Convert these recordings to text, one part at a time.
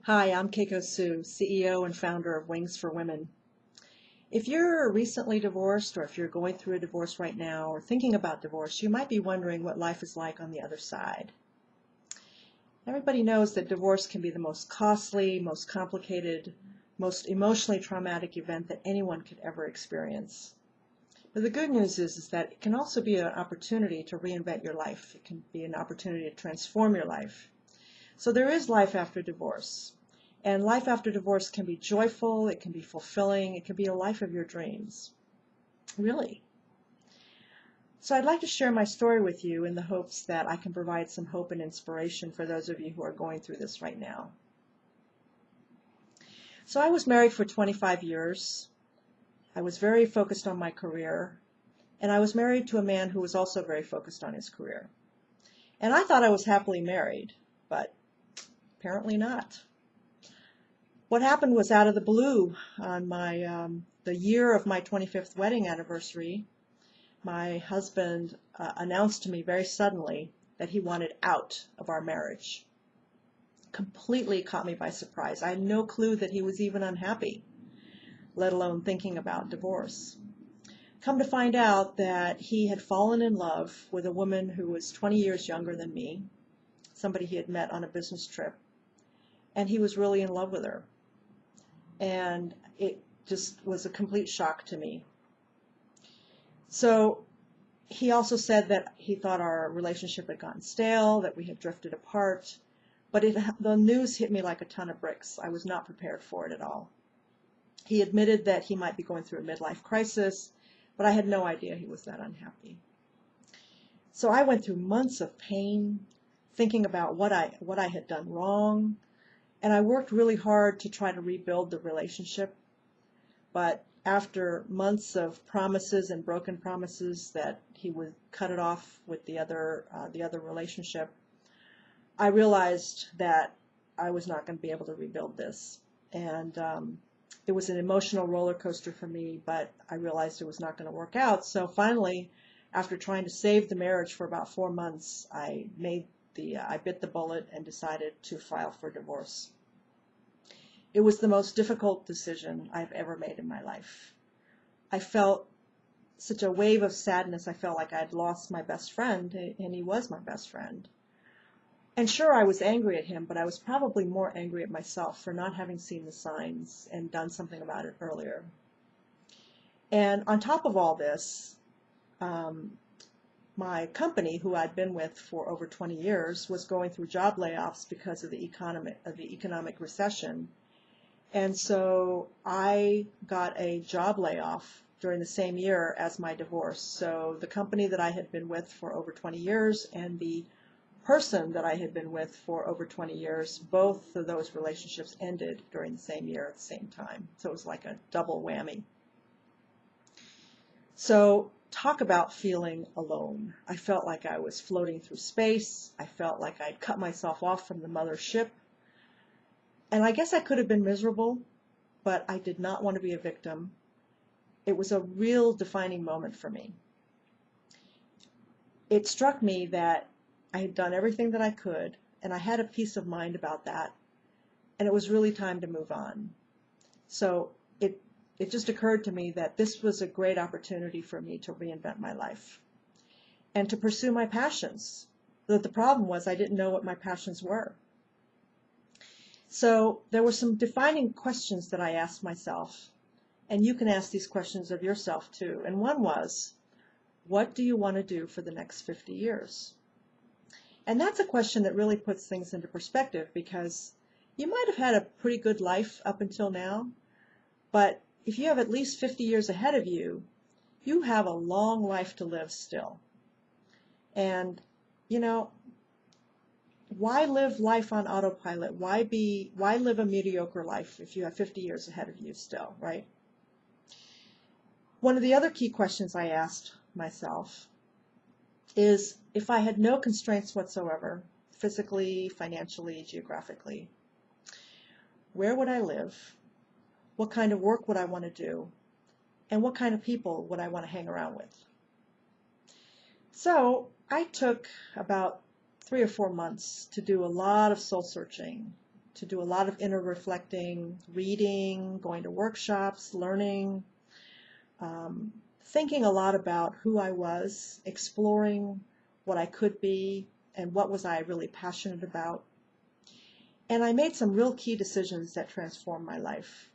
Hi, I'm Keiko Sue, CEO and founder of Wings for Women. If you're recently divorced or if you're going through a divorce right now or thinking about divorce, you might be wondering what life is like on the other side. Everybody knows that divorce can be the most costly, most complicated, most emotionally traumatic event that anyone could ever experience. But the good news is that it can also be an opportunity to reinvent your life. It can be an opportunity to transform your life. So there is life after divorce. And life after divorce can be joyful, it can be fulfilling, it can be a life of your dreams. Really. So I'd like to share my story with you in the hopes that I can provide some hope and inspiration for those of you who are going through this right now. So I was married for 25 years. I was very focused on my career. And I was married to a man who was also very focused on his career. And I thought I was happily married, but apparently not. What happened was out of the blue on the year of my 25th wedding anniversary, my husband announced to me very suddenly that he wanted out of our marriage. Completely caught me by surprise. I had no clue that he was even unhappy, let alone thinking about divorce. Come to find out that he had fallen in love with a woman who was 20 years younger than me, somebody he had met on a business trip, and he was really in love with her. And it just was a complete shock to me. So he also said that he thought our relationship had gotten stale, that we had drifted apart, but the news hit me like a ton of bricks. I was not prepared for it at all. He admitted that he might be going through a midlife crisis, but I had no idea he was that unhappy. So I went through months of pain, thinking about what I had done wrong, and I worked really hard to try to rebuild the relationship. But after months of promises and broken promises that he would cut it off with the other relationship, I realized that I was not going to be able to rebuild this. And it was an emotional roller coaster for me, but I realized it was not going to work out. So finally, after trying to save the marriage for about 4 months, I bit the bullet and decided to file for divorce. It was the most difficult decision I've ever made in my life. I felt such a wave of sadness. I felt like I'd lost my best friend, and he was my best friend. And sure, I was angry at him, but I was probably more angry at myself for not having seen the signs and done something about it earlier. And on top of all this, my company, who I'd been with for over 20 years, was going through job layoffs because of the economic recession. And so I got a job layoff during the same year as my divorce. So the company that I had been with for over 20 years and the person that I had been with for over 20 years, both of those relationships ended during the same year at the same time. So it was like a double whammy. So talk about feeling alone. I felt like I was floating through space. I felt like I'd cut myself off from the mothership. And I guess I could have been miserable, but I did not want to be a victim. It was a real defining moment for me. It struck me that I had done everything that I could, and I had a peace of mind about that, and it was really time to move on. So it just occurred to me that this was a great opportunity for me to reinvent my life and to pursue my passions. But the problem was I didn't know what my passions were. So there were some defining questions that I asked myself, and you can ask these questions of yourself too. And one was, what do you want to do for the next 50 years? And that's a question that really puts things into perspective, because you might have had a pretty good life up until now, but if you have at least 50 years ahead of you, you have a long life to live still. And, you know, why live life on autopilot? Why live a mediocre life if you have 50 years ahead of you still, right? One of the other key questions I asked myself is, if I had no constraints whatsoever, physically, financially, geographically, where would I live? What kind of work would I want to do? And what kind of people would I want to hang around with? So I took about 3 or 4 months to do a lot of soul searching, to do a lot of inner reflecting, reading, going to workshops, learning, thinking a lot about who I was, exploring what I could be, and what was I really passionate about. And I made some real key decisions that transformed my life.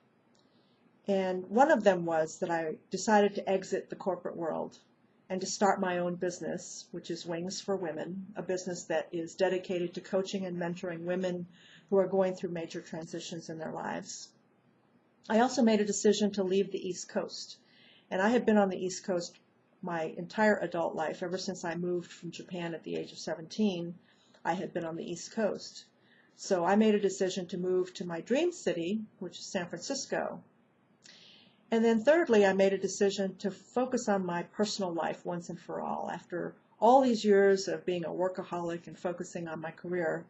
And one of them was that I decided to exit the corporate world and to start my own business, which is Wings for Women, a business that is dedicated to coaching and mentoring women who are going through major transitions in their lives. I also made a decision to leave the East Coast. And I had been on the East Coast my entire adult life. Ever since I moved from Japan at the age of 17, I had been on the East Coast. So I made a decision to move to my dream city, which is San Francisco. And then thirdly, I made a decision to focus on my personal life once and for all. After all these years of being a workaholic and focusing on my career,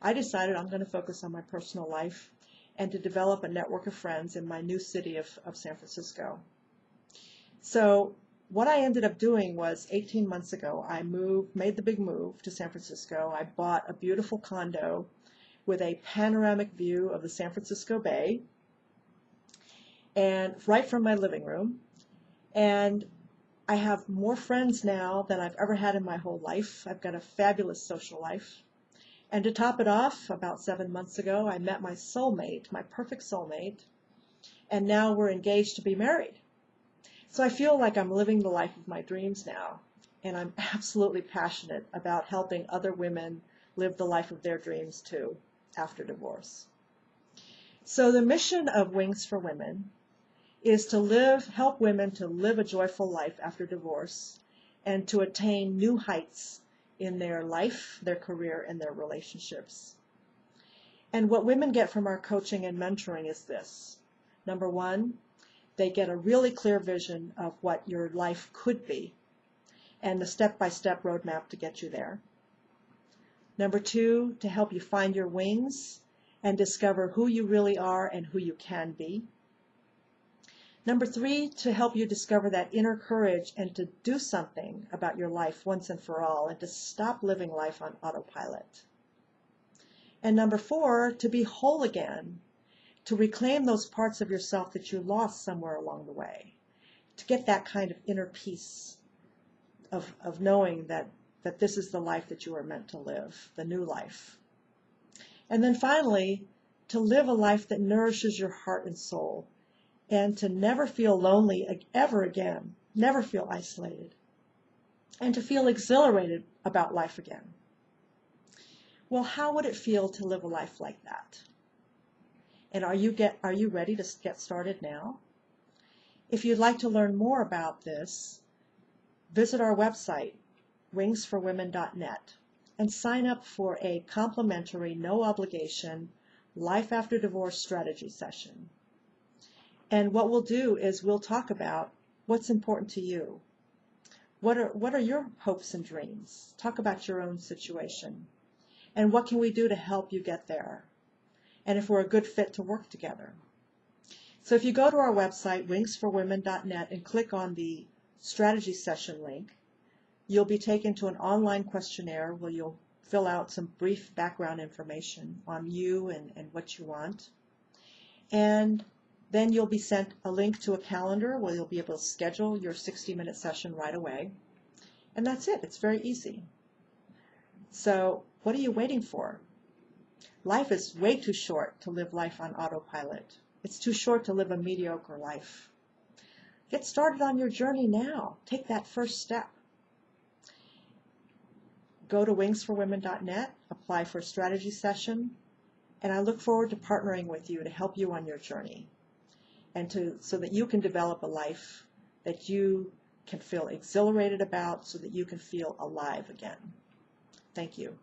I decided I'm going to focus on my personal life and to develop a network of friends in my new city of San Francisco. So what I ended up doing was 18 months ago, I made the big move to San Francisco. I bought a beautiful condo with a panoramic view of the San Francisco Bay, and right from my living room. And I have more friends now than I've ever had in my whole life. I've got a fabulous social life. And to top it off, about 7 months ago, I met my soulmate, my perfect soulmate, and now we're engaged to be married. So I feel like I'm living the life of my dreams now, and I'm absolutely passionate about helping other women live the life of their dreams too after divorce. So the mission of Wings for Women is to help women to live a joyful life after divorce and to attain new heights in their life, their career, and their relationships. And what women get from our coaching and mentoring is this. Number one, they get a really clear vision of what your life could be and the step-by-step roadmap to get you there. Number two, to help you find your wings and discover who you really are and who you can be. Number three, to help you discover that inner courage and to do something about your life once and for all and to stop living life on autopilot. And number four, to be whole again, to reclaim those parts of yourself that you lost somewhere along the way, to get that kind of inner peace of knowing that this is the life that you are meant to live, the new life. And then finally, to live a life that nourishes your heart and soul, and to never feel lonely ever again, never feel isolated, and to feel exhilarated about life again. Well, how would it feel to live a life like that? And are you ready to get started now? If you'd like to learn more about this, visit our website, wingsforwomen.net, and sign up for a complimentary, no obligation, Life After Divorce strategy session. And what we'll do is we'll talk about what's important to you. What are your hopes and dreams? Talk about your own situation. And what can we do to help you get there? And if we're a good fit to work together. So if you go to our website, wingsforwomen.net, and click on the strategy session link, you'll be taken to an online questionnaire where you'll fill out some brief background information on you and what you want. And then you'll be sent a link to a calendar where you'll be able to schedule your 60-minute session right away. And that's it. It's very easy. So what are you waiting for? Life is way too short to live life on autopilot. It's too short to live a mediocre life. Get started on your journey now. Take that first step. Go to wingsforwomen.net, apply for a strategy session, and I look forward to partnering with you to help you on your journey and so that you can develop a life that you can feel exhilarated about so that you can feel alive again. Thank you.